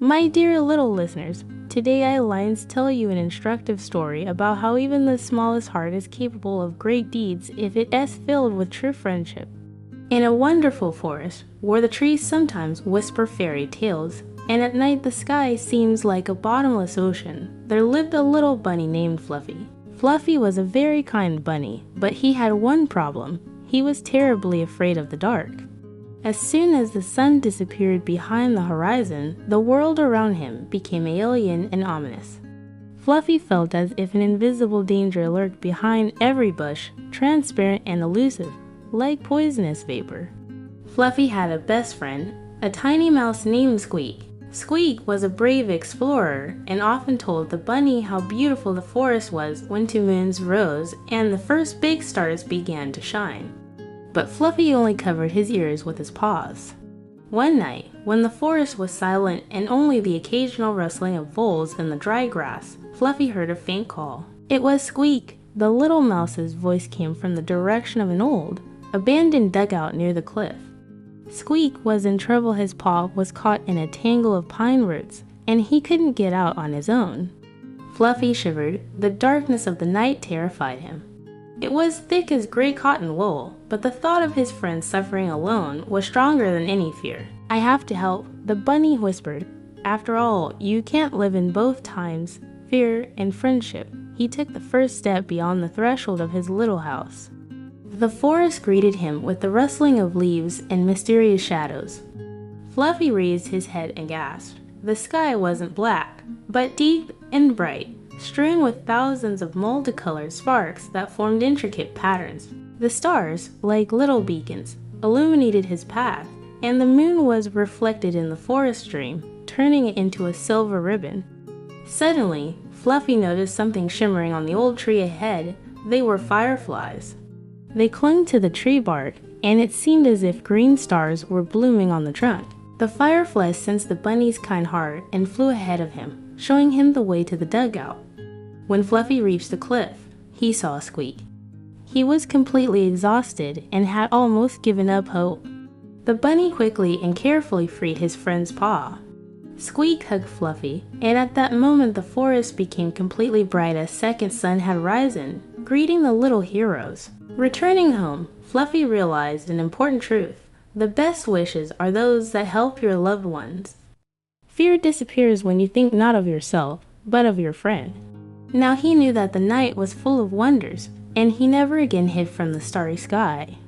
My dear little listeners, today I Lions tell you an instructive story about how even the smallest heart is capable of great deeds if it is filled with true friendship. In a wonderful forest, where the trees sometimes whisper fairy tales, and at night the sky seems like a bottomless ocean, there lived a little bunny named Fluffy. Fluffy was a very kind bunny, but he had one problem. He was terribly afraid of the dark. As soon as the sun disappeared behind the horizon, the world around him became alien and ominous. Fluffy felt as if an invisible danger lurked behind every bush, transparent and elusive, like poisonous vapor. Fluffy had a best friend, a tiny mouse named Squeak. Squeak was a brave explorer and often told the bunny how beautiful the forest was when two moons rose and the first big stars began to shine. But Fluffy only covered his ears with his paws. One night, when the forest was silent and only the occasional rustling of voles in the dry grass, Fluffy heard a faint call. It was Squeak. The little mouse's voice came from the direction of an old, abandoned dugout near the cliff. Squeak was in trouble. His paw was caught in a tangle of pine roots, and he couldn't get out on his own. Fluffy shivered. The darkness of the night terrified him. It was thick as gray cotton wool, but the thought of his friend suffering alone was stronger than any fear. "I have to help," the bunny whispered. "After all, you can't live in both times, fear and friendship." He took the first step beyond the threshold of his little house. The forest greeted him with the rustling of leaves and mysterious shadows. Fluffy raised his head and gasped. The sky wasn't black, but deep and bright, strewn with thousands of multicolored sparks that formed intricate patterns. The stars, like little beacons, illuminated his path, and the moon was reflected in the forest stream, turning it into a silver ribbon. Suddenly, Fluffy noticed something shimmering on the old tree ahead. They were fireflies. They clung to the tree bark, and it seemed as if green stars were blooming on the trunk. The fireflies sensed the bunny's kind heart and flew ahead of him, showing him the way to the dugout. When Fluffy reached the cliff, he saw Squeak. He was completely exhausted and had almost given up hope. The bunny quickly and carefully freed his friend's paw. Squeak hugged Fluffy, and at that moment the forest became completely bright as second sun had risen, greeting the little heroes. Returning home, Fluffy realized an important truth. The best wishes are those that help your loved ones. Fear disappears when you think not of yourself, but of your friend. Now he knew that the night was full of wonders, and he never again hid from the starry sky.